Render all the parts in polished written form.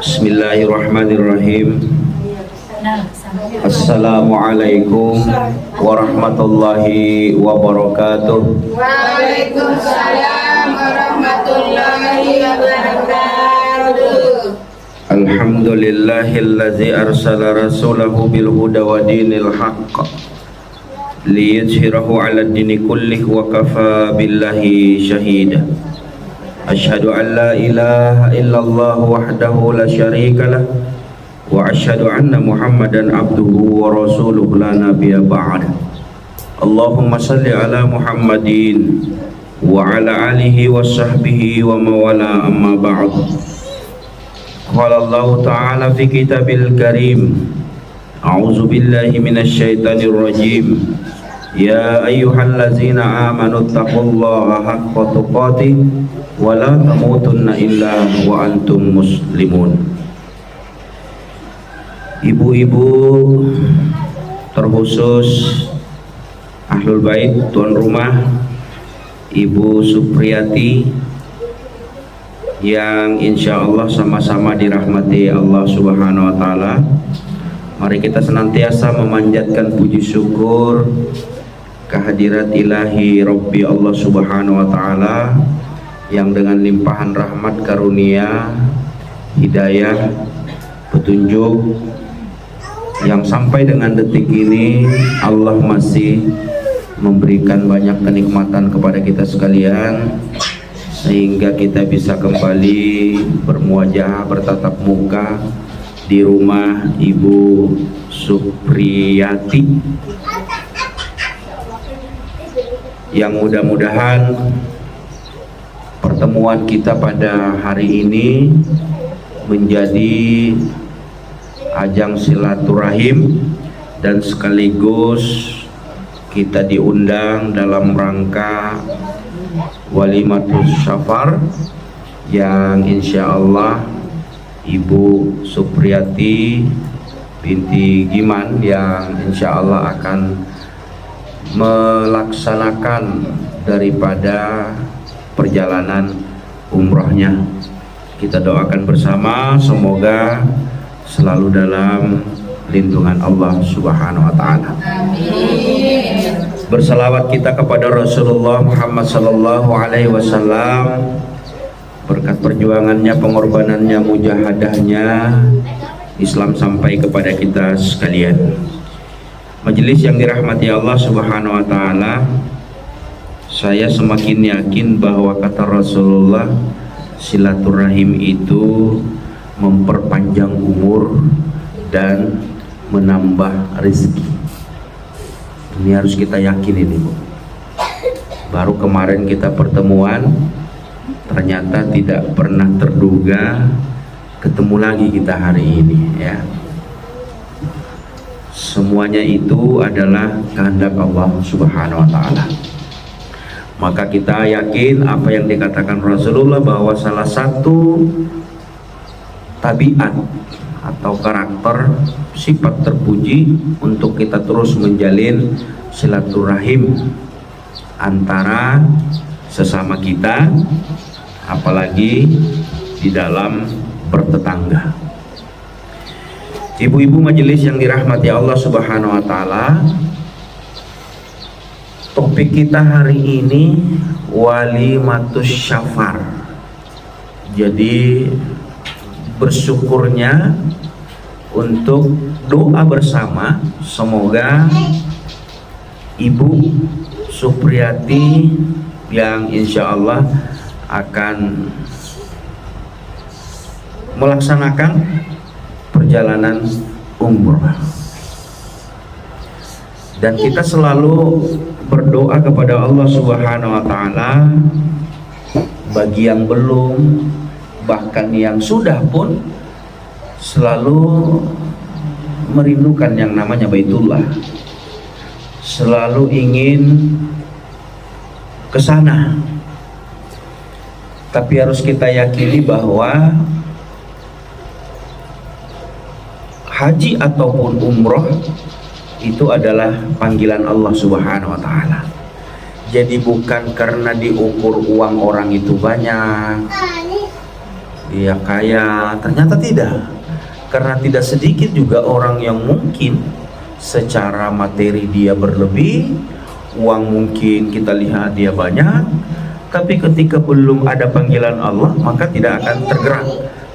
Bismillahirrahmanirrahim. Assalamualaikum warahmatullahi wabarakatuh. Waalaikumsalam warahmatullahi wabarakatuh. Alhamdulillahillazi arsala rasulahu bil huda wa dinil haqq liyudhhirahu 'ala ad-dini kullih wa kafa billahi shahida. Asyhadu an la ilaha illallah wahdahu la syarika lah wa asyhadu anna Muhammadan abduhu wa rasuluhu la nabiyya ba'da. Allahumma salli ala Muhammadin wa ala alihi wa sahbihi wa mawala amma ba'd. Qala Allah ta'ala fi kitabil karim, a'udzu billahi minasy syaithanir rajim. Ya ayyuhallazina amanu taqullaha haqqa tuqatih wa la tamutunna illa wa antum muslimun. Ibu-ibu, terkhusus ahlul bait, tuan rumah Ibu Supriyati yang insya Allah sama-sama dirahmati Allah Subhanahu wa Ta'ala. Mari kita senantiasa memanjatkan puji syukur kehadirat ilahi Rabbi Allah Subhanahu wa Ta'ala yang dengan limpahan rahmat karunia, hidayah, petunjuk yang sampai dengan detik ini Allah masih memberikan banyak kenikmatan kepada kita sekalian, sehingga kita bisa kembali bermuajah, bertatap muka di rumah Ibu Supriyati, yang mudah-mudahan pertemuan kita pada hari ini menjadi ajang silaturahim dan sekaligus kita diundang dalam rangka walimatus syafar yang insya Allah Ibu Supriyati binti Giman yang insya Allah akan melaksanakan daripada perjalanan umrohnya. Kita doakan bersama semoga selalu dalam lindungan Allah Subhanahu wa Ta'ala. Amin. Bersalawat kita kepada Rasulullah Muhammad sallallahu alaihi wasallam, berkat perjuangannya, pengorbanannya, mujahadahnya, Islam sampai kepada kita sekalian. Majelis yang dirahmati Allah Subhanahu wa Ta'ala, saya semakin yakin bahwa kata Rasulullah, silaturahim itu memperpanjang umur dan menambah rezeki. Ini harus kita yakin ini, Bu. Baru kemarin kita pertemuan, ternyata tidak pernah terduga ketemu lagi kita hari ini, ya. Semuanya itu adalah kehendak Allah Subhanahu wa Ta'ala. Maka kita yakin apa yang dikatakan Rasulullah bahwa salah satu tabiat atau karakter sifat terpuji untuk kita terus menjalin silaturahim antara sesama kita, apalagi di dalam bertetangga. Ibu-ibu majelis yang dirahmati Allah Subhanahu wa Ta'ala, topik kita hari ini walimatus syafar. Jadi bersyukurnya untuk doa bersama, semoga Ibu Supriyati yang insya Allah akan melaksanakan perjalanan umroh, dan kita selalu berdoa kepada Allah Subhanahu wa Ta'ala bagi yang belum, bahkan yang sudah pun selalu merindukan yang namanya Baitullah, selalu ingin ke sana. Tapi harus kita yakini bahwa haji ataupun umroh itu adalah panggilan Allah Subhanahu wa Ta'ala. Jadi bukan karena diukur uang orang itu banyak, dia kaya, ternyata tidak. Karena tidak sedikit juga orang yang mungkin secara materi dia berlebih, uang mungkin kita lihat dia banyak, tapi ketika belum ada panggilan Allah maka tidak akan tergerak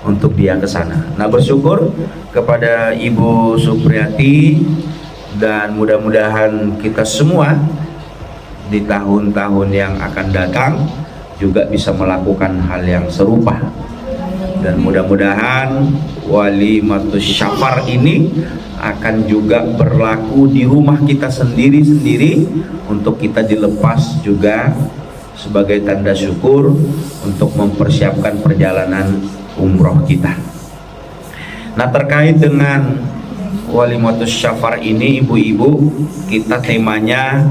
untuk dia ke sana. Nah, bersyukur kepada Ibu Supriyati, dan mudah-mudahan kita semua di tahun-tahun yang akan datang juga bisa melakukan hal yang serupa, dan mudah-mudahan walimatus syafar ini akan juga berlaku di rumah kita sendiri-sendiri, untuk kita dilepas juga sebagai tanda syukur untuk mempersiapkan perjalanan umroh kita. Nah, terkait dengan walimatus syafar ini, ibu-ibu, kita temanya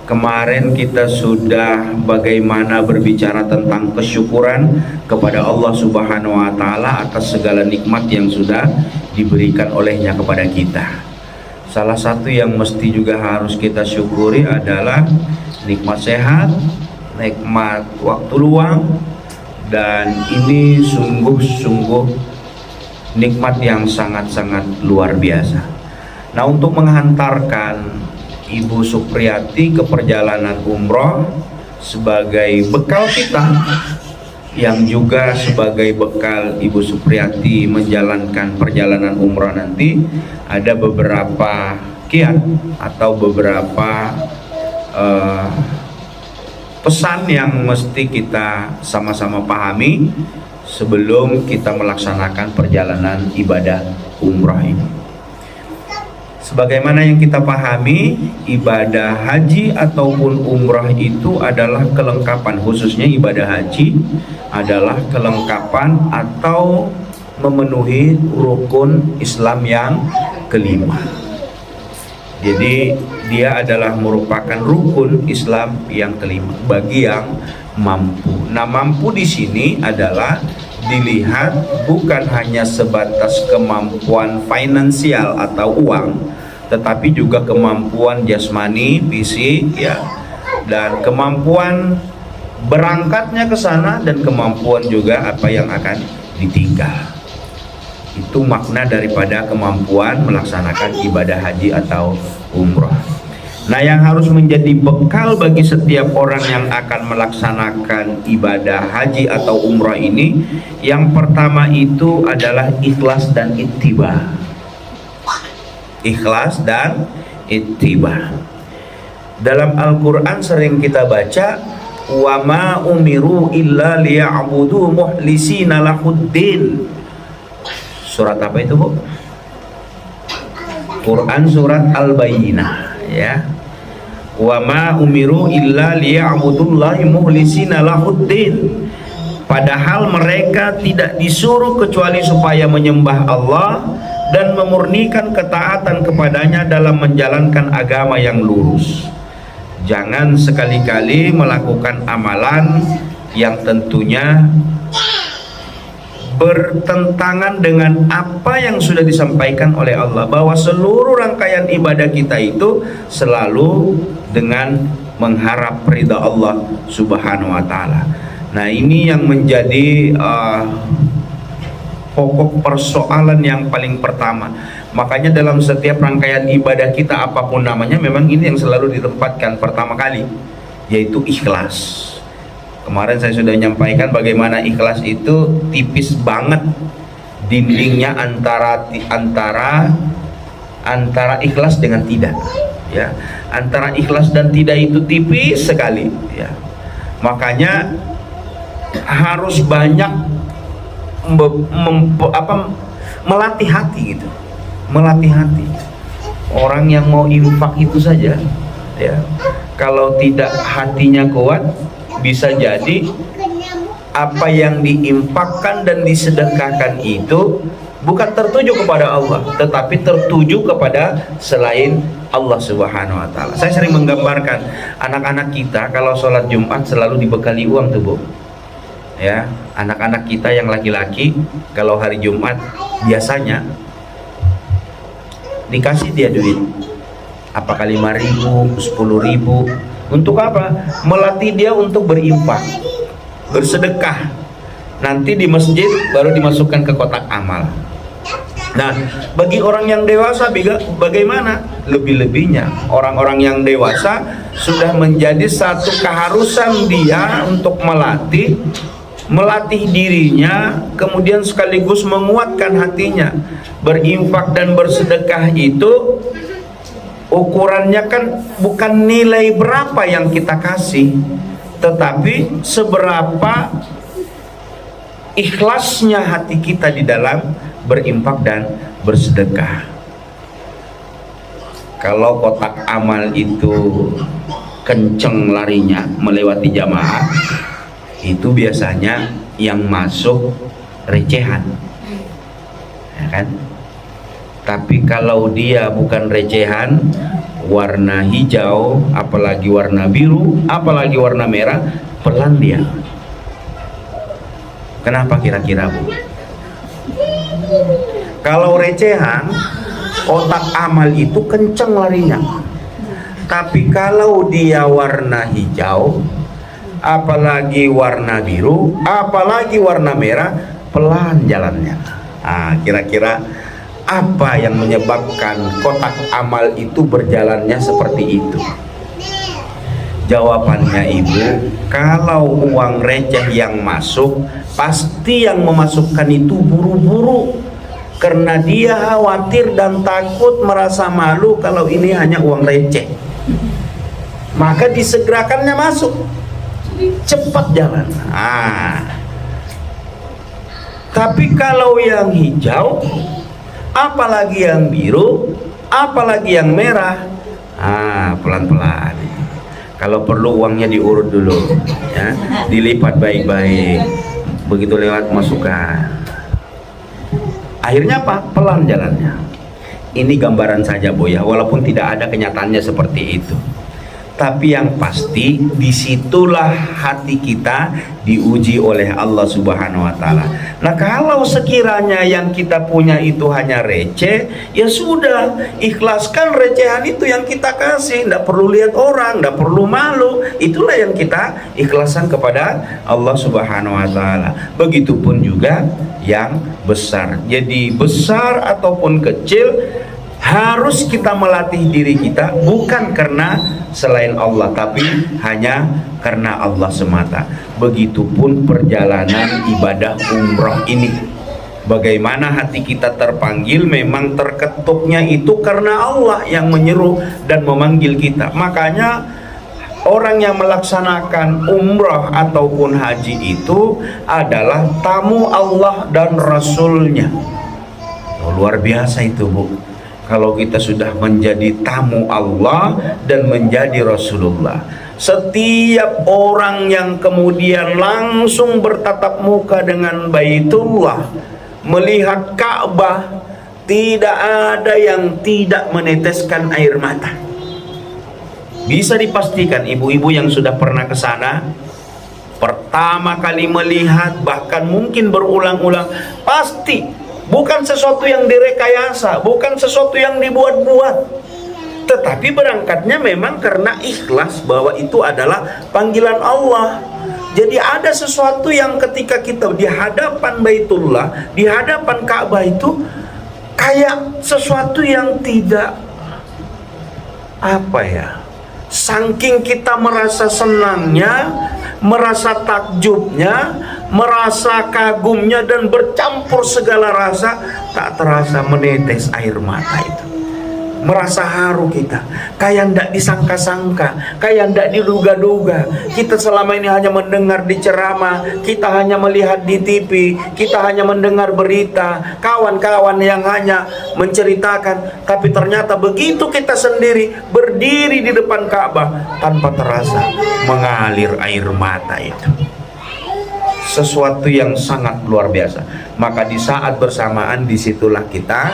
kemarin kita sudah bagaimana berbicara tentang kesyukuran kepada Allah Subhanahu wa Ta'ala atas segala nikmat yang sudah diberikan olehnya kepada kita. Salah satu yang mesti juga harus kita syukuri adalah nikmat sehat, nikmat waktu luang, dan ini sungguh-sungguh nikmat yang sangat-sangat luar biasa. Nah, untuk menghantarkan Ibu Supriyati ke perjalanan umroh sebagai bekal kita, yang juga sebagai bekal Ibu Supriyati menjalankan perjalanan umroh nanti, ada beberapa kiat atau beberapa pesan yang mesti kita sama-sama pahami sebelum kita melaksanakan perjalanan ibadah umroh ini. Sebagaimana yang kita pahami, ibadah haji ataupun umrah itu adalah kelengkapan, khususnya ibadah haji adalah kelengkapan atau memenuhi rukun Islam yang kelima. Jadi dia adalah merupakan rukun Islam yang kelima bagi yang mampu. Nah, mampu di sini adalah dilihat bukan hanya sebatas kemampuan finansial atau uang, tetapi juga kemampuan jasmani, fisik, ya, dan kemampuan berangkatnya ke sana, dan kemampuan juga apa yang akan ditinggal. Itu makna daripada kemampuan melaksanakan ibadah haji atau umrah. Nah, yang harus menjadi bekal bagi setiap orang yang akan melaksanakan ibadah haji atau umrah ini, yang pertama itu adalah ikhlas dan ittiba. Ikhlas dan ittiba. Dalam Al-Quran sering kita baca, wa ma umiru illa liya'budu muhlisina lahuddin. Surat apa itu, Bu? Quran surat Al-Bayyinah, ya. Wa ma umiru illa liya'budullahi muhlisina lahuddin. Padahal mereka tidak disuruh kecuali supaya menyembah Allah dan memurnikan ketaatan kepadanya dalam menjalankan agama yang lurus. Jangan sekali-kali melakukan amalan yang tentunya bertentangan dengan apa yang sudah disampaikan oleh Allah, bahwa seluruh rangkaian ibadah kita itu selalu dengan mengharap ridha Allah Subhanahu wa Ta'ala. Nah, ini yang menjadi pokok persoalan yang paling pertama. Makanya dalam setiap rangkaian ibadah kita apapun namanya, memang ini yang selalu ditempatkan pertama kali, yaitu ikhlas. Kemarin saya sudah menyampaikan bagaimana ikhlas itu tipis banget dindingnya antara ikhlas dengan tidak, ya. Antara ikhlas dan tidak itu tipis sekali, ya. Makanya harus banyak melatih hati gitu, melatih hati. Orang yang mau infak itu saja, ya, kalau tidak hatinya kuat, bisa jadi apa yang diinfakkan dan disedekahkan itu bukan tertuju kepada Allah, tetapi tertuju kepada selain Allah Subhanahu wa Ta'ala. Saya sering menggambarkan anak-anak kita kalau sholat Jumat selalu dibekali uang tuh, Bu. Ya, anak-anak kita yang laki-laki kalau hari Jumat biasanya dikasih dia duit, apakah 5.000, 10.000, Untuk apa? Melatih dia untuk berinfak, bersedekah. Nanti di masjid baru dimasukkan ke kotak amal. Nah, bagi orang yang dewasa bagaimana? Lebih-lebihnya orang-orang yang dewasa sudah menjadi satu keharusan dia untuk melatih dirinya, kemudian sekaligus menguatkan hatinya. Berinfak dan bersedekah itu ukurannya kan bukan nilai berapa yang kita kasih, tetapi seberapa ikhlasnya hati kita di dalam berinfak dan bersedekah. Kalau kotak amal itu kenceng larinya melewati jamaah, itu biasanya yang masuk recehan, ya kan? Tapi kalau dia bukan recehan, warna hijau, apalagi warna biru, apalagi warna merah, pelan dia. Kenapa kira-kira, Bu? Kalau recehan, kotak amal itu kenceng larinya. Tapi kalau dia warna hijau, apalagi warna biru, apalagi warna merah, pelan jalannya. Kira-kira apa yang menyebabkan kotak amal itu berjalannya seperti itu? Jawabannya, Ibu, kalau uang receh yang masuk, pasti yang memasukkan itu buru-buru, karena dia khawatir dan takut, merasa malu kalau ini hanya uang receh. Maka disegerakannya masuk, cepat jalan. Tapi kalau yang hijau, apalagi yang biru, apalagi yang merah, pelan-pelan. Kalau perlu uangnya diurut dulu, ya, dilipat baik-baik, begitu lewat masukkan. Akhirnya apa? Pelan jalannya. Ini gambaran saja, Bu, ya, walaupun tidak ada kenyataannya seperti itu. Tapi yang pasti disitulah hati kita diuji oleh Allah Subhanahu wa Ta'ala. Nah, kalau sekiranya yang kita punya itu hanya receh, ya sudah, ikhlaskan recehan itu yang kita kasih. Tidak perlu lihat orang, tidak perlu malu. Itulah yang kita ikhlaskan kepada Allah Subhanahu wa Ta'ala. Begitupun juga yang besar. Jadi besar ataupun kecil, harus kita melatih diri kita bukan karena selain Allah, tapi hanya karena Allah semata. Begitupun perjalanan ibadah umroh ini. Bagaimana hati kita terpanggil, memang terketuknya itu karena Allah yang menyeru dan memanggil kita. Makanya orang yang melaksanakan umroh ataupun haji itu adalah tamu Allah dan Rasulnya. Luar biasa itu, Bu. Kalau kita sudah menjadi tamu Allah dan menjadi Rasulullah, setiap orang yang kemudian langsung bertatap muka dengan Baitullah, melihat Ka'bah, tidak ada yang tidak meneteskan air mata. Bisa dipastikan ibu-ibu yang sudah pernah ke sana, pertama kali melihat, bahkan mungkin berulang-ulang, pasti bukan sesuatu yang direkayasa, bukan sesuatu yang dibuat-buat, tetapi berangkatnya memang karena ikhlas bahwa itu adalah panggilan Allah. Jadi ada sesuatu yang ketika kita di hadapan Baitullah, di hadapan Ka'bah itu kayak sesuatu yang tidak, saking kita merasa senangnya, merasa takjubnya, merasa kagumnya, dan bercampur segala rasa, tak terasa menetes air mata itu. Merasa haru kita, kayak ndak disangka-sangka, kayak ndak diduga-duga. Kita selama ini hanya mendengar di ceramah, kita hanya melihat di TV, kita hanya mendengar berita, kawan-kawan yang hanya menceritakan. Tapi ternyata begitu kita sendiri berdiri di depan Ka'bah, tanpa terasa mengalir air mata itu. Sesuatu yang sangat luar biasa. Maka di saat bersamaan, disitulah kita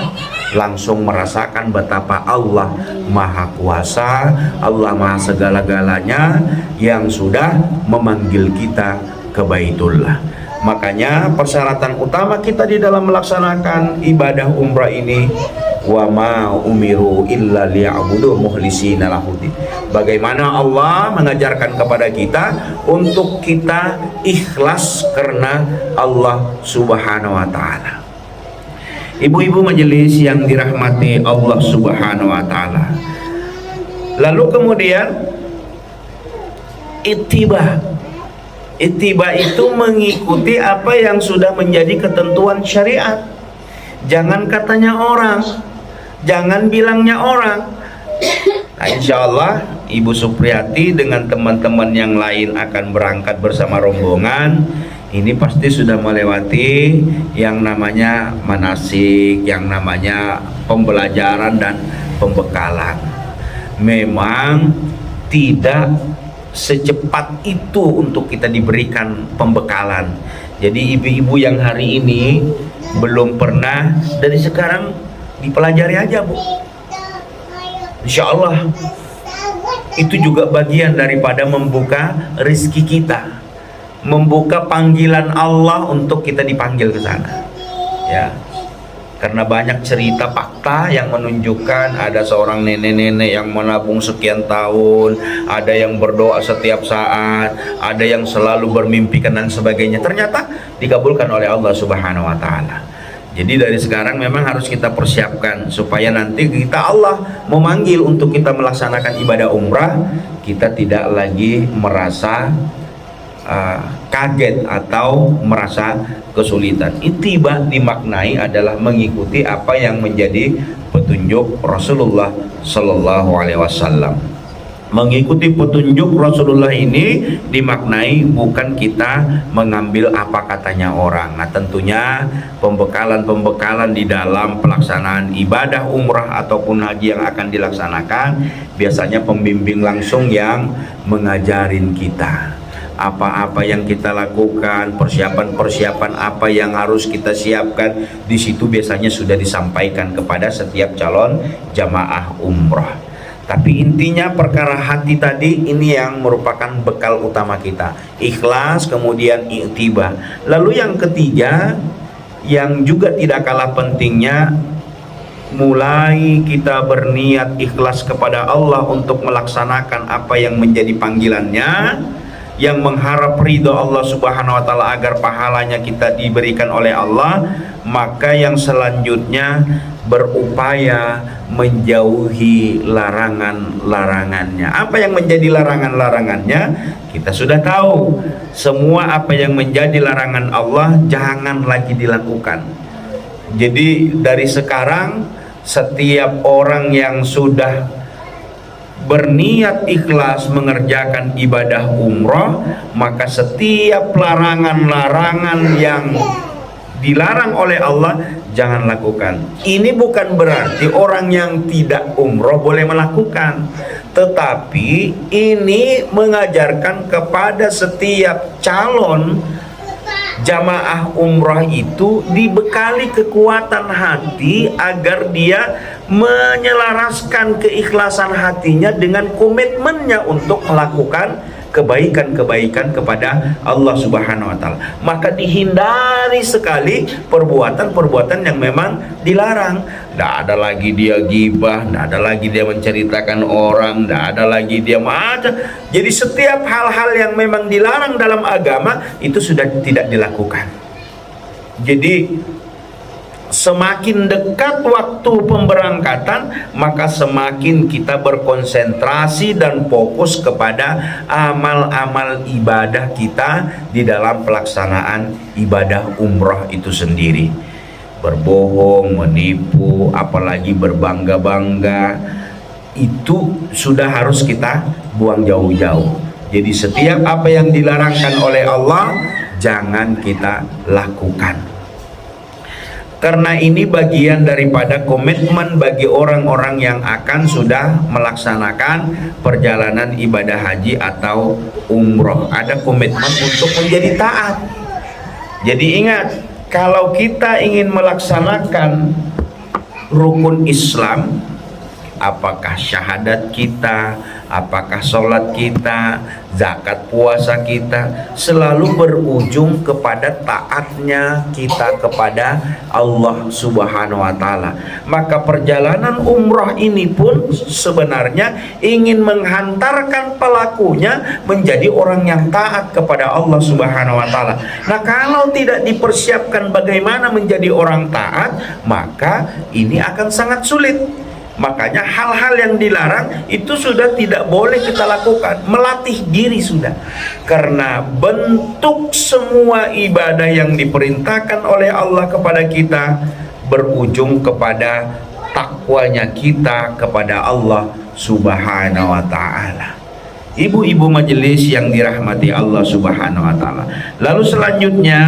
langsung merasakan betapa Allah Maha Kuasa, Allah Maha segala-galanya yang sudah memanggil kita ke Baitullah. Makanya persyaratan utama kita di dalam melaksanakan ibadah umrah ini, wa ma umiru illa liya'budu mukhlisina lahuddin. Bagaimana Allah mengajarkan kepada kita untuk kita ikhlas karena Allah Subhanahu wa taala. Ibu-ibu majelis yang dirahmati Allah Subhanahu wa taala. Lalu kemudian ittiba. Ittiba itu mengikuti apa yang sudah menjadi ketentuan syariat. Jangan katanya orang, jangan bilangnya orang. Nah, insya Allah Ibu Supriyati dengan teman-teman yang lain akan berangkat bersama rombongan. Ini pasti sudah melewati yang namanya manasik, yang namanya pembelajaran dan pembekalan. Memang tidak secepat itu untuk kita diberikan pembekalan. Jadi ibu-ibu yang hari ini belum pernah, dari sekarang dipelajari aja, Bu. Insya Allah itu juga bagian daripada membuka rezeki kita, membuka panggilan Allah untuk kita dipanggil ke sana, ya. Karena banyak cerita fakta yang menunjukkan ada seorang nenek-nenek yang menabung sekian tahun, ada yang berdoa setiap saat, ada yang selalu bermimpikan dan sebagainya. Ternyata dikabulkan oleh Allah Subhanahu wa taala. Jadi dari sekarang memang harus kita persiapkan supaya nanti kita Allah memanggil untuk kita melaksanakan ibadah umrah, kita tidak lagi merasa kaget atau merasa kesulitan. Ittiba dimaknai adalah mengikuti apa yang menjadi petunjuk Rasulullah Sallallahu Alaihi Wasallam. Mengikuti petunjuk Rasulullah ini dimaknai bukan kita mengambil apa katanya orang. Nah, tentunya pembekalan-pembekalan di dalam pelaksanaan ibadah umrah ataupun haji yang akan dilaksanakan biasanya pembimbing langsung yang mengajarin kita apa-apa yang kita lakukan, persiapan-persiapan apa yang harus kita siapkan. Di situ biasanya sudah disampaikan kepada setiap calon jamaah umrah. Tapi intinya perkara hati tadi ini yang merupakan bekal utama kita. Ikhlas, kemudian i'tiba. Lalu yang ketiga yang juga tidak kalah pentingnya, mulai kita berniat ikhlas kepada Allah untuk melaksanakan apa yang menjadi panggilannya, yang mengharap ridho Allah Subhanahu wa taala agar pahalanya kita diberikan oleh Allah, maka yang selanjutnya berupaya menjauhi larangan-larangannya. Apa yang menjadi larangan-larangannya? Kita sudah tahu. Semua apa yang menjadi larangan Allah jangan lagi dilakukan. Jadi dari sekarang setiap orang yang sudah berniat ikhlas mengerjakan ibadah umrah, maka setiap larangan-larangan yang dilarang oleh Allah jangan lakukan. Ini bukan berarti orang yang tidak umroh boleh melakukan, tetapi ini mengajarkan kepada setiap calon jamaah umrah itu dibekali kekuatan hati agar dia menyelaraskan keikhlasan hatinya dengan komitmennya untuk melakukan kebaikan-kebaikan kepada Allah Subhanahu wa taala. Maka dihindari sekali perbuatan-perbuatan yang memang dilarang. Tidak ada lagi dia gibah, tidak ada lagi dia menceritakan orang, tidak ada lagi dia macam. Jadi setiap hal-hal yang memang dilarang dalam agama itu sudah tidak dilakukan. Jadi semakin dekat waktu pemberangkatan, maka semakin kita berkonsentrasi dan fokus kepada amal-amal ibadah kita di dalam pelaksanaan ibadah umrah itu sendiri. Berbohong, menipu, apalagi berbangga-bangga, itu sudah harus kita buang jauh-jauh. Jadi setiap apa yang dilarangkan oleh Allah jangan kita lakukan. Karena ini bagian daripada komitmen bagi orang-orang yang akan sudah melaksanakan perjalanan ibadah haji atau umroh. Ada komitmen untuk menjadi taat. Jadi ingat, kalau kita ingin melaksanakan rukun Islam, apakah syahadat kita, apakah sholat kita, zakat puasa kita selalu berujung kepada taatnya kita kepada Allah Subhanahu wa Ta'ala. Maka perjalanan umrah ini pun sebenarnya ingin menghantarkan pelakunya menjadi orang yang taat kepada Allah Subhanahu wa Ta'ala. Nah, kalau tidak dipersiapkan bagaimana menjadi orang taat, maka ini akan sangat sulit. Makanya hal-hal yang dilarang itu sudah tidak boleh kita lakukan. Melatih diri sudah. Karena bentuk semua ibadah yang diperintahkan oleh Allah kepada kita berujung kepada takwanya kita kepada Allah Subhanahu wa Ta'ala. Ibu-ibu majelis yang dirahmati Allah Subhanahu wa Ta'ala. Lalu selanjutnya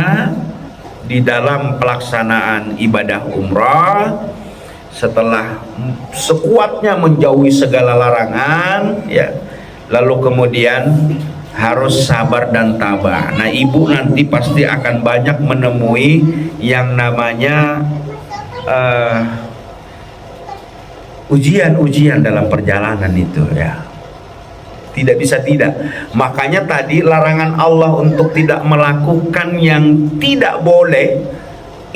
di dalam pelaksanaan ibadah umrah, setelah sekuatnya menjauhi segala larangan, ya, lalu kemudian harus sabar dan tabah. Nah, ibu nanti pasti akan banyak menemui yang namanya ujian-ujian dalam perjalanan itu, ya. Tidak bisa tidak. Makanya tadi larangan Allah untuk tidak melakukan yang tidak boleh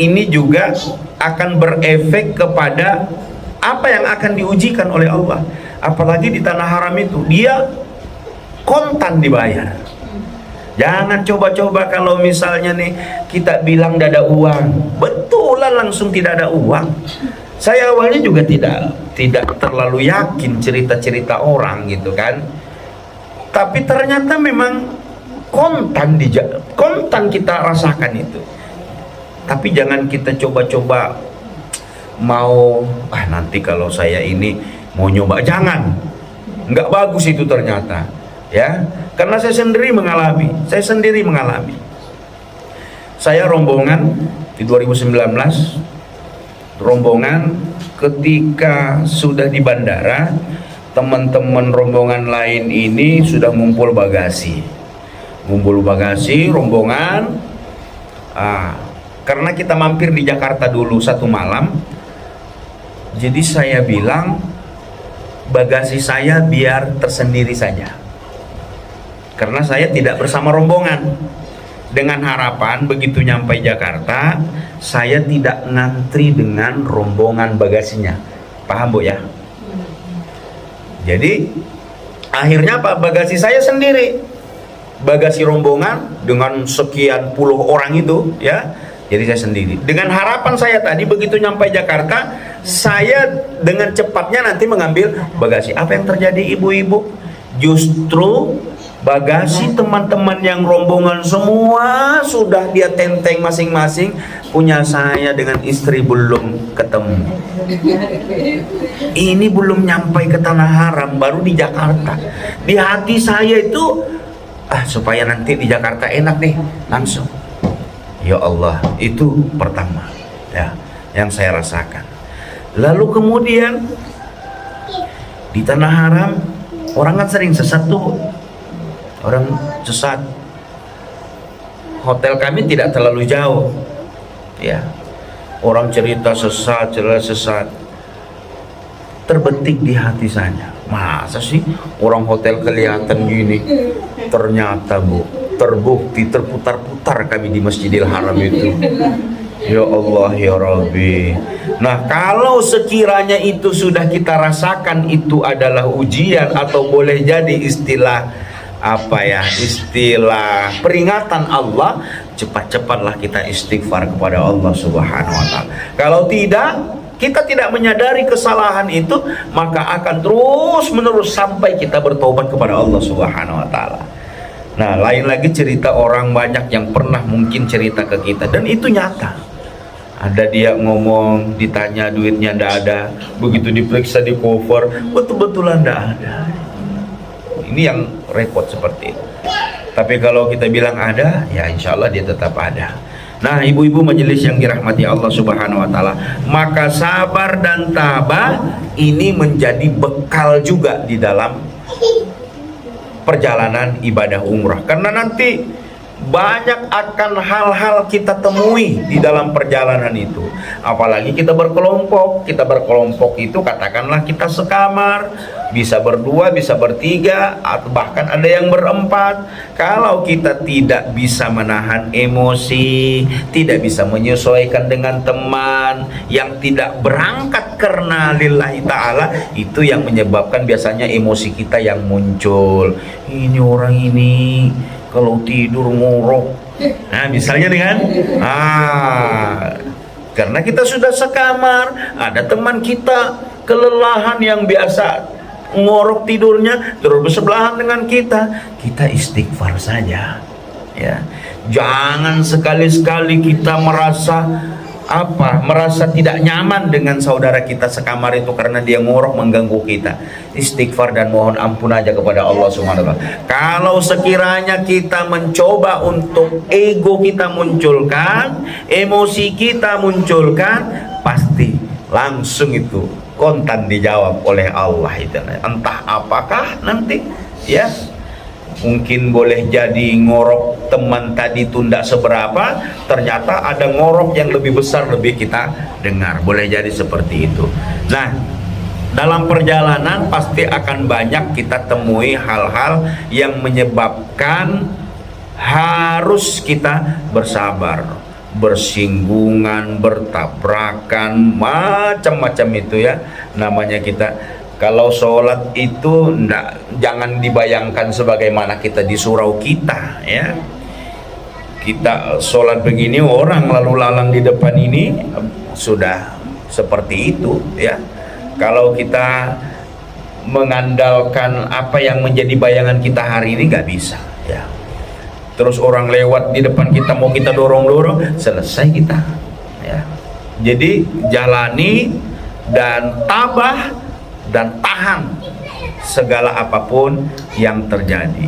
ini juga akan berefek kepada apa yang akan diujikan oleh Allah. Apalagi di tanah haram itu dia kontan dibayar. Jangan coba-coba kalau misalnya nih kita bilang tidak ada uang, betulan langsung tidak ada uang. Saya awalnya juga tidak terlalu yakin cerita-cerita orang gitu kan. Tapi ternyata memang kontan kita rasakan itu. Tapi jangan kita coba-coba mau nanti kalau saya ini mau nyoba, jangan. Nggak bagus itu ternyata, ya. Karena saya sendiri mengalami. Saya rombongan di 2019, rombongan ketika sudah di bandara, teman-teman rombongan lain ini sudah ngumpul bagasi rombongan. Karena kita mampir di Jakarta dulu satu malam, jadi saya bilang bagasi saya biar tersendiri saja, karena saya tidak bersama rombongan, dengan harapan begitu nyampe Jakarta saya tidak ngantri dengan rombongan bagasinya. Paham Bu ya? Jadi akhirnya Pak, bagasi saya sendiri, bagasi rombongan dengan sekian puluh orang itu, ya. Jadi saya sendiri. Dengan harapan saya tadi begitu nyampe Jakarta, saya dengan cepatnya nanti mengambil bagasi. Apa yang terjadi ibu-ibu? Justru bagasi teman-teman yang rombongan semua sudah dia tenteng masing-masing. Punya saya dengan istri belum ketemu. Ini belum nyampe ke tanah haram, baru di Jakarta. Di hati saya itu, supaya nanti di Jakarta enak nih, langsung. Ya Allah, itu pertama ya yang saya rasakan. Lalu kemudian di tanah haram orang kan sering sesat tuh, orang sesat. Hotel kami tidak terlalu jauh, ya. Orang cerita sesat, terbetik di hati saya. Masa sih orang hotel kelihatan gini? Ternyata Bu, terbukti terputar-putar kami di Masjidil Haram itu. Ya Allah ya Rabbi. Nah, kalau sekiranya itu sudah kita rasakan itu adalah ujian atau boleh jadi istilah istilah peringatan Allah, cepat-cepatlah kita istighfar kepada Allah Subhanahu wa Ta'ala. Kalau tidak, kita tidak menyadari kesalahan itu, maka akan terus menerus sampai kita bertobat kepada Allah Subhanahu wa Ta'ala. Nah, lain lagi cerita orang banyak yang pernah mungkin cerita ke kita, dan itu nyata. Ada dia ngomong, ditanya duitnya ndak ada, begitu diperiksa di cover, betul-betulan ndak ada. Ini yang repot seperti itu. Tapi kalau kita bilang ada, ya insya Allah dia tetap ada. Nah, ibu-ibu majelis yang dirahmati Allah Subhanahu wa Ta'ala, maka sabar dan tabah ini menjadi bekal juga di dalam perjalanan ibadah umrah. Karena nanti banyak akan hal-hal kita temui di dalam perjalanan itu. Apalagi kita berkelompok itu katakanlah kita sekamar, bisa berdua, bisa bertiga, atau bahkan ada yang berempat. Kalau kita tidak bisa menahan emosi, tidak bisa menyesuaikan dengan teman yang tidak berangkat karena lillahi ta'ala, itu yang menyebabkan biasanya emosi kita yang muncul. Ini orang ini kalau tidur ngorok, nah misalnya dengan karena kita sudah sekamar, ada teman kita kelelahan yang biasa ngorok tidurnya terus bersebelahan dengan kita istighfar saja, ya. Jangan sekali-sekali kita merasa tidak nyaman dengan saudara kita sekamar itu karena dia ngorok mengganggu kita. Istighfar dan mohon ampun aja kepada Allah Subhanahu wa ta'ala. Kalau sekiranya kita mencoba untuk ego kita munculkan, emosi kita munculkan, pasti langsung itu kontan dijawab oleh Allah itu. Entah apakah nanti, ya. Mungkin boleh jadi ngorok teman tadi tunda seberapa, ternyata ada ngorok yang lebih besar lebih kita dengar. Boleh jadi seperti itu. Nah, dalam perjalanan pasti akan banyak kita temui hal-hal yang menyebabkan harus kita bersabar, bersinggungan, bertabrakan, macam-macam itu, ya. Namanya kita kalau sholat itu jangan dibayangkan sebagaimana kita di surau kita, ya. Kita sholat begini, orang lalu lalang di depan ini sudah seperti itu, ya. Kalau kita mengandalkan apa yang menjadi bayangan kita hari ini, nggak bisa, ya. Terus orang lewat di depan kita mau kita dorong-dorong, selesai kita, ya. Jadi jalani dan tabah dan tahan segala apapun yang terjadi,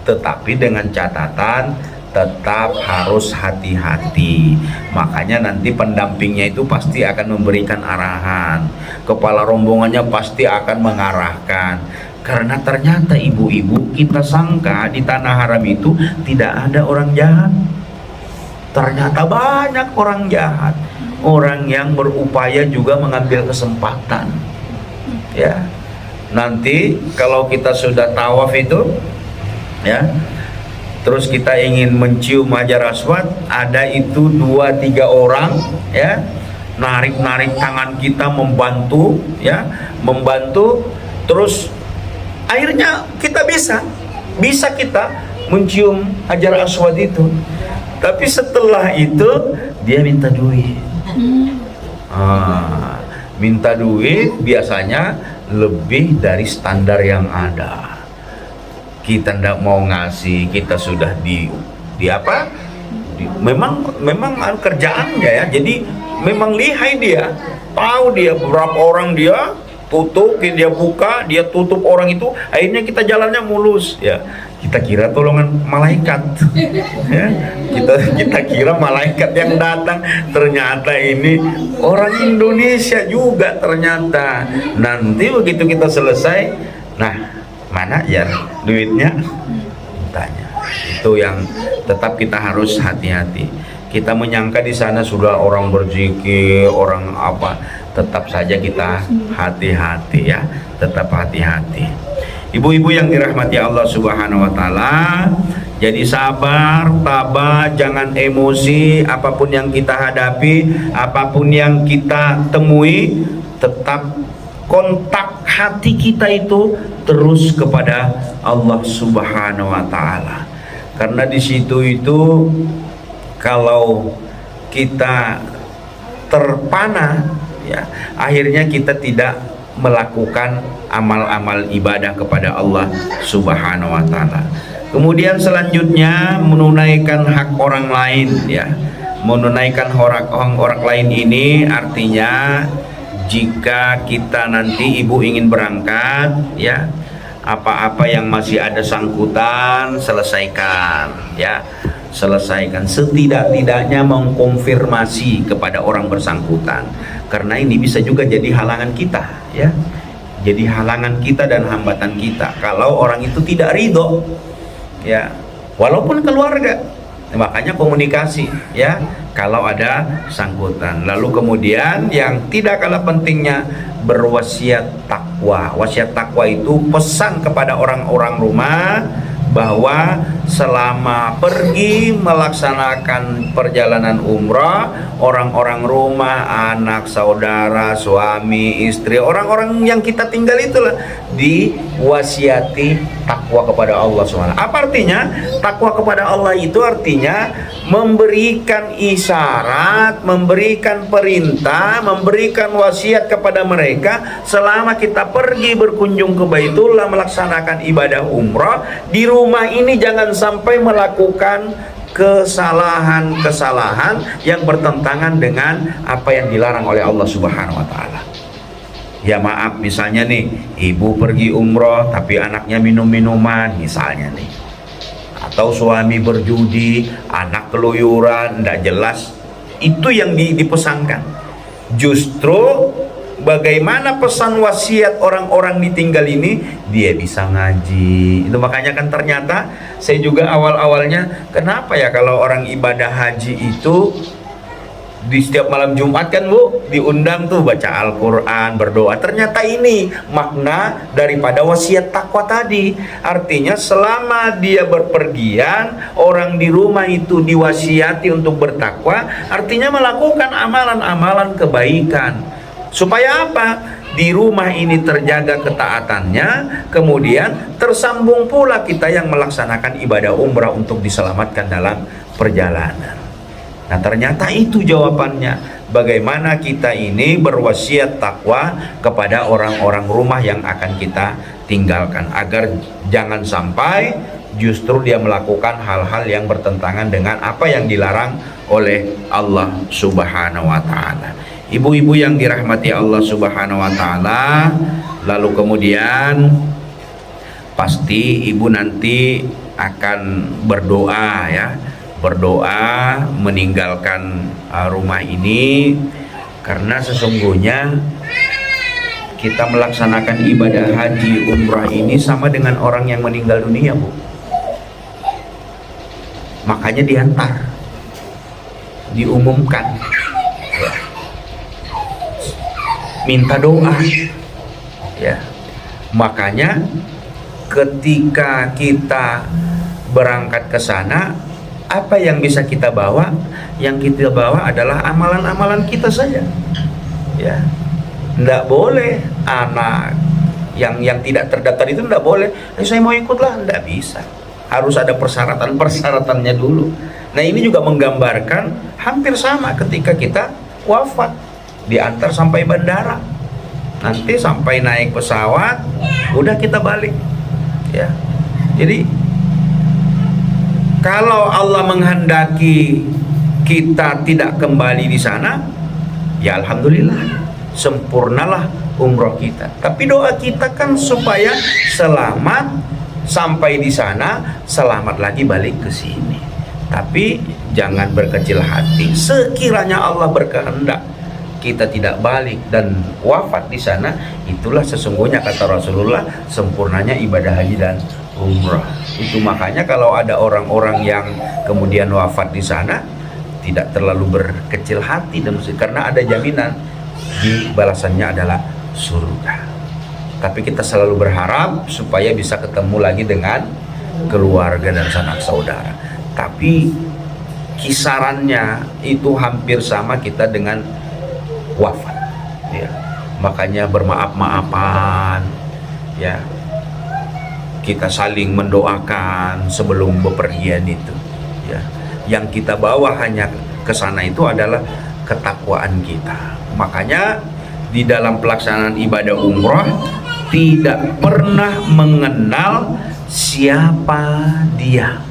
tetapi dengan catatan tetap harus hati-hati. Makanya nanti pendampingnya itu pasti akan memberikan arahan, kepala rombongannya pasti akan mengarahkan. Karena ternyata ibu-ibu, kita sangka di tanah haram itu tidak ada orang jahat, ternyata banyak orang jahat, orang yang berupaya juga mengambil kesempatan, ya. Nanti kalau kita sudah tawaf itu, ya, terus kita ingin mencium Hajar Aswad, ada itu 2-3 orang, ya, narik-narik tangan kita membantu, ya, membantu, terus akhirnya kita bisa kita mencium Hajar Aswad itu. Tapi setelah itu dia minta duit. Minta duit biasanya lebih dari standar yang ada. Kita tidak mau ngasih, kita sudah memang kerjaannya, ya. Jadi memang lihai dia, tahu dia berapa orang dia tutup, dia buka, dia tutup orang itu, akhirnya kita jalannya mulus, ya. Kita kira tolongan malaikat, ya. Kita kira malaikat yang datang, ternyata ini orang Indonesia juga ternyata. Nanti begitu kita selesai, nah, mana ya duitnya, tanya. Itu yang tetap kita harus hati-hati. Kita menyangka di sana sudah orang berzikir, orang apa, tetap saja kita hati-hati, ya, tetap hati-hati. Ibu-ibu yang dirahmati Allah Subhanahu wa ta'ala, jadi sabar, tabah, jangan emosi. Apapun yang kita hadapi, apapun yang kita temui, tetap kontak hati kita itu terus kepada Allah Subhanahu wa ta'ala. Karena di situ itu kalau kita terpana, ya, akhirnya kita tidak melakukan amal-amal ibadah kepada Allah Subhanahu wa ta'ala. Kemudian selanjutnya menunaikan hak orang lain, ya. Menunaikan hak orang lain ini artinya jika kita nanti ibu ingin berangkat, ya, apa-apa yang masih ada sangkutan selesaikan, ya. Selesaikan, setidak-tidaknya mengkonfirmasi kepada orang bersangkutan, karena ini bisa juga jadi halangan kita, ya, jadi halangan kita dan hambatan kita kalau orang itu tidak ridho, ya, walaupun keluarga, Makanya komunikasi ya kalau ada sangkutan. Lalu kemudian yang tidak kalah pentingnya berwasiat takwa. Wasiat takwa itu pesan kepada orang-orang rumah bahwa selama pergi melaksanakan perjalanan umrah, orang-orang rumah, anak, saudara, suami, istri, orang-orang yang kita tinggal itulah diwasiati takwa kepada Allah SWT. Apa artinya? Takwa kepada Allah itu artinya memberikan isyarat, memberikan perintah, memberikan wasiat kepada mereka selama kita pergi berkunjung ke Baitullah melaksanakan ibadah umrah, di rumah ini jangan sampai melakukan kesalahan-kesalahan yang bertentangan dengan apa yang dilarang oleh Allah Subhanahu wa taala. Ya maaf, misalnya nih, ibu pergi umroh tapi anaknya minum-minuman misalnya nih, atau suami berjudi, anak keluyuran, tidak jelas. Itu yang dipesankan. Justru bagaimana pesan wasiat orang-orang ditinggal ini, dia bisa ngaji. Itu makanya kan ternyata saya juga awal-awalnya, kenapa ya kalau orang ibadah haji itu di setiap malam Jumat kan Bu diundang tuh baca Al-Quran, berdoa. Ternyata ini makna daripada wasiat takwa tadi. Artinya selama dia berpergian, orang di rumah itu diwasiati untuk bertakwa, artinya melakukan amalan-amalan kebaikan. Supaya apa? Di rumah ini terjaga ketaatannya, kemudian tersambung pula kita yang melaksanakan ibadah umrah untuk diselamatkan dalam perjalanan. Nah ternyata itu jawabannya, bagaimana kita ini berwasiat takwa kepada orang-orang rumah yang akan kita tinggalkan, agar jangan sampai justru dia melakukan hal-hal yang bertentangan dengan apa yang dilarang oleh Allah Subhanahu wa taala. Ibu-ibu yang dirahmati Allah Subhanahu wa taala, lalu kemudian pasti ibu nanti akan berdoa ya, berdoa meninggalkan rumah ini, karena sesungguhnya kita melaksanakan ibadah haji umrah ini sama dengan orang yang meninggal dunia Bu. Makanya diantar, diumumkan ya, minta doa ya. Makanya ketika kita berangkat ke sana, apa yang bisa kita bawa? Yang kita bawa adalah amalan-amalan kita saja ya. Tidak boleh anak yang tidak terdaftar itu tidak boleh, saya mau ikutlah, tidak bisa. Harus ada persyaratan-persyaratannya dulu. Nah ini juga menggambarkan hampir sama ketika kita wafat, diantar sampai bandara, nanti sampai naik pesawat udah kita balik ya. Jadi kalau Allah menghendaki kita tidak kembali di sana, ya alhamdulillah, sempurnalah umroh kita. Tapi doa kita kan supaya selamat sampai di sana, selamat lagi balik ke sini. Tapi jangan berkecil hati. Sekiranya Allah berkehendak kita tidak balik dan wafat di sana, itulah sesungguhnya kata Rasulullah sempurnanya ibadah haji dan umrah. Itu makanya kalau ada orang-orang yang kemudian wafat di sana, tidak terlalu berkecil hati dan karena ada jaminan di balasannya adalah surga. Tapi kita selalu berharap supaya bisa ketemu lagi dengan keluarga dan sanak saudara. Tapi kisarannya itu hampir sama kita dengan wafat ya. Makanya bermaaf-maafan ya, kita saling mendoakan sebelum bepergian itu ya. Yang kita bawa hanya ke sana itu adalah ketakwaan kita. Makanya di dalam pelaksanaan ibadah umrah tidak pernah mengenal siapa dia.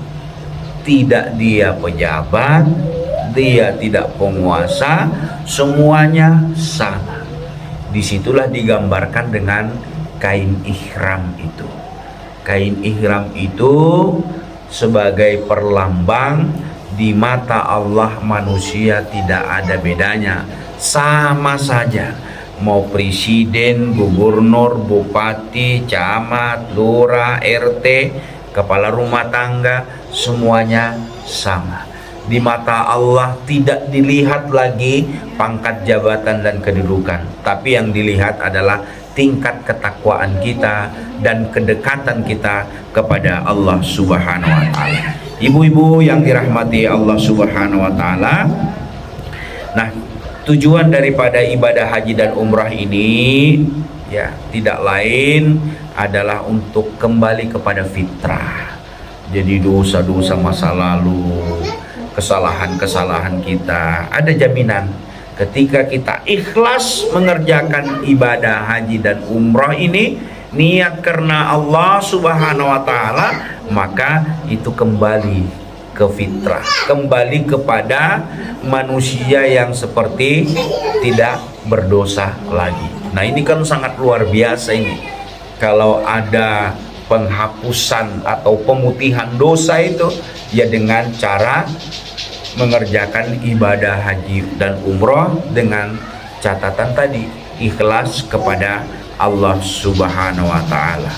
Tidak dia pejabat, dia tidak penguasa, semuanya sama. Disitulah digambarkan dengan kain ihram itu. Kain ihram itu sebagai perlambang di mata Allah manusia tidak ada bedanya, sama saja. Mau presiden, gubernur, bupati, camat, lurah, RT, kepala rumah tangga, semuanya sama. Di mata Allah tidak dilihat lagi pangkat jabatan dan kedudukan, tapi yang dilihat adalah tingkat ketakwaan kita dan kedekatan kita kepada Allah Subhanahu wa taala. Ibu-ibu yang dirahmati Allah Subhanahu wa taala. Nah, tujuan daripada ibadah haji dan umrah ini ya tidak lain adalah untuk kembali kepada fitrah. Jadi dosa-dosa masa lalu, kesalahan-kesalahan kita, ada jaminan ketika kita ikhlas mengerjakan ibadah haji dan umrah ini, niat karena Allah Subhanahu wa taala, maka itu kembali ke fitrah, kembali kepada manusia yang seperti tidak berdosa lagi. Nah, ini kan sangat luar biasa ini. Kalau ada penghapusan atau pemutihan dosa itu ya dengan cara mengerjakan ibadah haji dan umrah dengan catatan tadi ikhlas kepada Allah Subhanahu wa taala.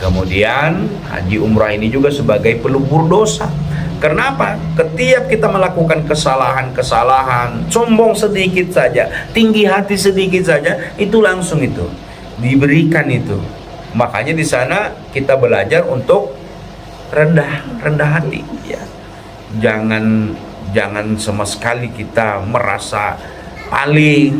Kemudian haji umrah ini juga sebagai pelebur dosa. Kenapa? Setiap kita melakukan kesalahan-kesalahan, sombong sedikit saja, tinggi hati sedikit saja, itu langsung itu diberikan itu. Makanya di sana kita belajar untuk rendah hati ya. Jangan sama sekali kita merasa paling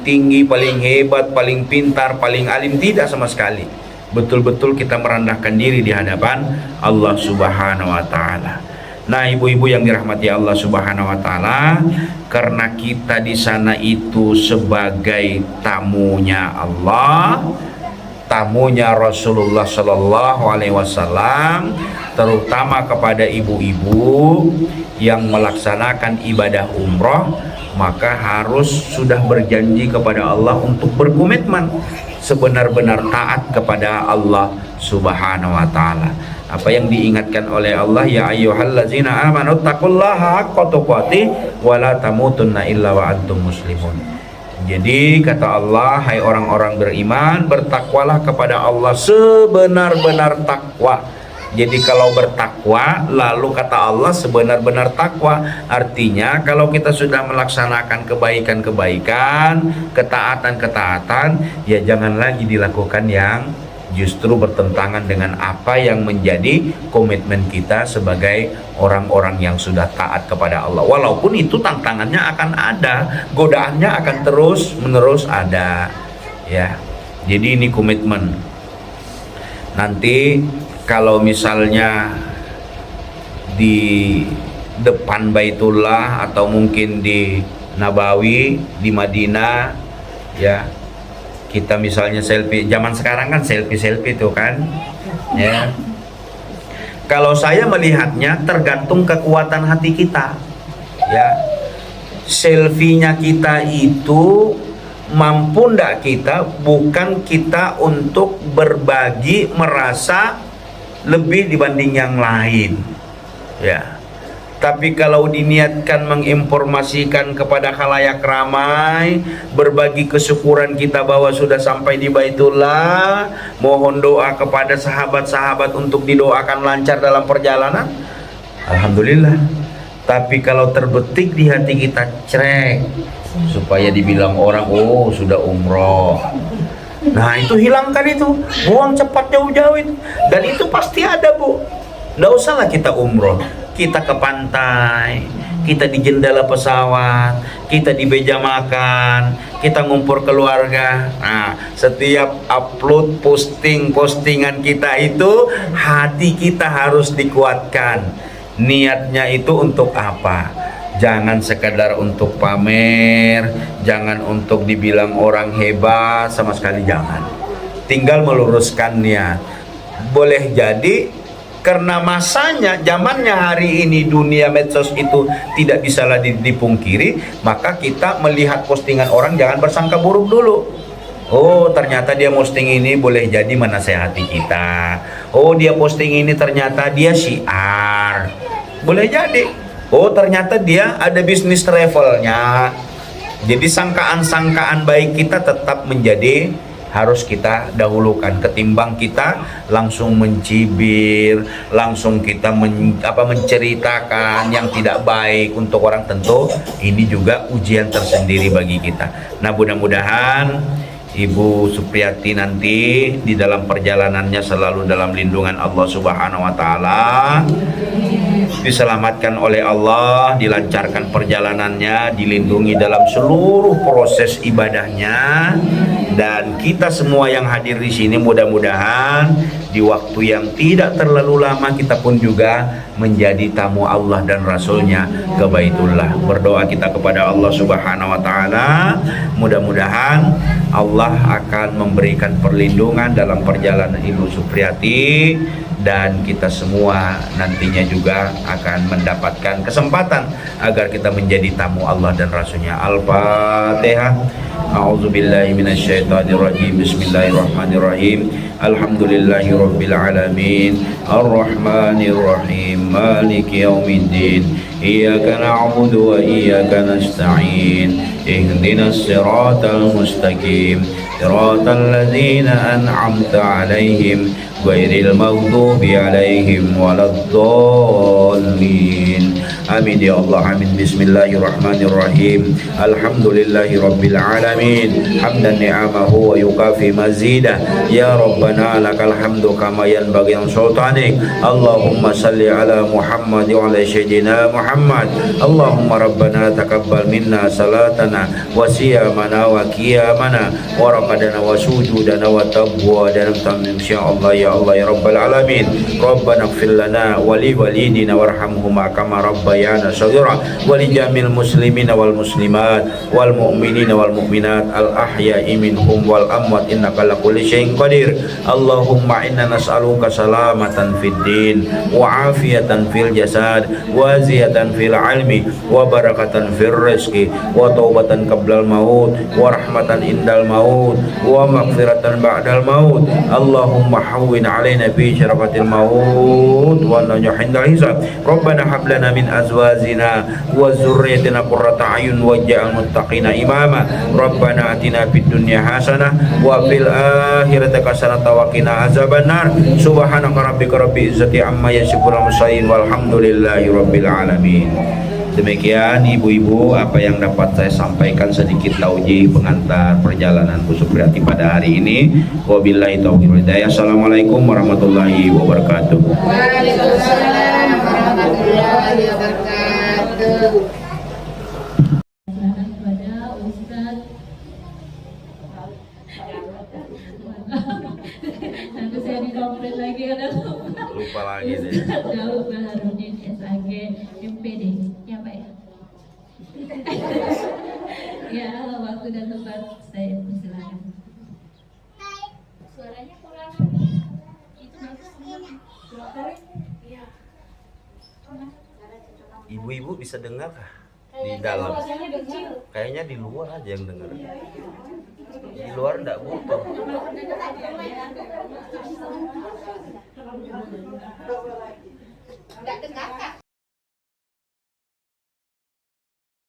tinggi, paling hebat, paling pintar, paling alim, tidak sama sekali. Betul-betul kita merendahkan diri di hadapan Allah Subhanahu wa taala. Nah, ibu-ibu yang dirahmati Allah Subhanahu wa taala, karena kita di sana itu sebagai tamunya Allah, tamunya Rasulullah Shallallahu alaihi wasallam, terutama kepada ibu-ibu yang melaksanakan ibadah umrah, maka harus sudah berjanji kepada Allah untuk berkomitmen sebenar-benar taat kepada Allah Subhanahu wa taala. Apa yang diingatkan oleh Allah, ya ayyuhallazina amanu taqullaha haqqa tuqatih wa la tamutunna illa wa antum muslimun. Jadi kata Allah, hai orang-orang beriman, bertakwalah kepada Allah sebenar-benar takwa. Jadi kalau bertakwa, lalu kata Allah sebenar-benar takwa, artinya kalau kita sudah melaksanakan kebaikan-kebaikan, ketaatan-ketaatan, ya jangan lagi dilakukan yang justru bertentangan dengan apa yang menjadi komitmen kita sebagai orang-orang yang sudah taat kepada Allah. Walaupun itu tantangannya akan ada, godaannya akan terus-menerus ada. Ya, jadi ini komitmen. Nanti kalau misalnya di depan Baitullah atau mungkin di Nabawi, di Madinah, ya kita misalnya selfie, zaman sekarang kan selfie itu kan ya. Kalau saya melihatnya tergantung kekuatan hati kita ya. Selfie-nya kita itu mampu ndak kita, bukan kita untuk berbagi merasa lebih dibanding yang lain ya. Tapi kalau diniatkan menginformasikan kepada khalayak ramai, berbagi kesyukuran kita bahwa sudah sampai di Baitullah, mohon doa kepada sahabat-sahabat untuk didoakan lancar dalam perjalanan, alhamdulillah. Tapi kalau terbetik di hati kita cerek supaya dibilang orang, oh sudah umroh, nah itu hilangkan itu, buang cepat jauh-jauh itu. Dan itu pasti ada, Bu. Nggak usahlah kita umroh, kita ke pantai, kita di jendela pesawat, kita di meja makan, kita ngumpul keluarga. Nah, setiap upload postingan kita itu, hati kita harus dikuatkan. Niatnya itu untuk apa? Jangan sekedar untuk pamer, jangan untuk dibilang orang hebat, sama sekali jangan. Tinggal meluruskan niat. Boleh jadi karena masanya, zamannya hari ini dunia medsos itu tidak bisa lagi dipungkiri, maka kita melihat postingan orang jangan bersangka buruk dulu. Oh, ternyata dia posting ini boleh jadi menasehati kita. Oh, dia posting ini ternyata dia syiar. Boleh jadi. Oh, ternyata dia ada bisnis travelnya. Jadi sangkaan-sangkaan baik kita tetap menjadi harus kita dahulukan ketimbang kita langsung mencibir, langsung kita menceritakan yang tidak baik untuk orang. Tentu ini juga ujian tersendiri bagi kita. Nah, mudah-mudahan Ibu Supriyati nanti di dalam perjalanannya selalu dalam lindungan Allah Subhanahu wa taala, diselamatkan oleh Allah, dilancarkan perjalanannya, dilindungi dalam seluruh proses ibadahnya, dan kita semua yang hadir di sini mudah-mudahan di waktu yang tidak terlalu lama kita pun juga menjadi tamu Allah dan Rasulnya ke Baitullah. Berdoa kita kepada Allah Subhanahu wa taala, mudah-mudahan Allah akan memberikan perlindungan dalam perjalanan Ibu Supriyati, dan kita semua nantinya juga akan mendapatkan kesempatan agar kita menjadi tamu Allah dan Rasulnya. Al-Fatihah. A'udzubillahi minasyaitonirrajim. Bismillahirrahmanirrahim. Alhamdulillahirabbil alamin. Arrahmanirrahim. Maliki yaumiddin. Iyyaka na'budu wa iyyaka nasta'in. Ihdinas siratal mustaqim. Siratal ladzina an'amta 'alaihim ghairil maghdubi 'alaihim waladdallin. Amin ya Allah, amin. Bismillahirrahmanirrahim. Alhamdulillahirabbil alamin. Hamdan ni'amahu wa yukafi mazidah. Ya Rabbana lakal hamdu kama yanbaghi li sultanik. Allahumma salli ala Muhammad wa ala sayyidina Muhammad. Allahumma rabbana taqabbal minna salatana wa siyamana wa qiyamana wa raqadana wa sujudana wa tabwadana tamim insyaallah ya Allah ya Rabbal alamin. Rabbana ighfir lana wa li walidina warhamhuma kama rabbayana shaghira wa li jamil muslimina wal muslimat wal mu'minina wal mu'minat al ahya'i minhum wal amwat innaka ala kulli syai'in qadir. Allahumma inna nas'aluka salamatan fid din wa afiyatan fil jasad wa ziyatan fil ilmi wa barakatan fil rizqi wa taubatan qablal maut wa rahmatan indal maut wa maghfiratan ba'dal maut. Allahumma hawwin alaina fi syarafatil maut wa najhindal hisab. Rabbana hab lana min azwajina wa dzurriyyatina qurrata a'yun waj'al muttaqina imama. Rabbana atina fid dunya hasanah wa fil akhirati hasanah wa qina azabannar. Subhanaka rabbika rabbil izzati amma yasifun walhamdulillahi rabbil alamin. Demikian ibu-ibu apa yang dapat saya sampaikan sedikit tauji pengantar perjalanan Bu Supriyati pada hari ini. Wabillahi taufiq wal hidayah. Assalamualaikum warahmatullahi wabarakatuh. Waalaikumsalam warahmatullahi wabarakatuh. Kepada Ustaz, nanti saya dikomplain lagi karena Lupa lagi deh. Ustaz Daud Baharudin SAG MPD ya Pak ya. Ya, waktu dan tempat saya persilakan. Suaranya kurang. Itu iya. Ibu-ibu bisa dengar kah? Di dalam. Kayaknya di luar aja yang dengar. Di luar enggak butuh. Enggak dengar, Kak.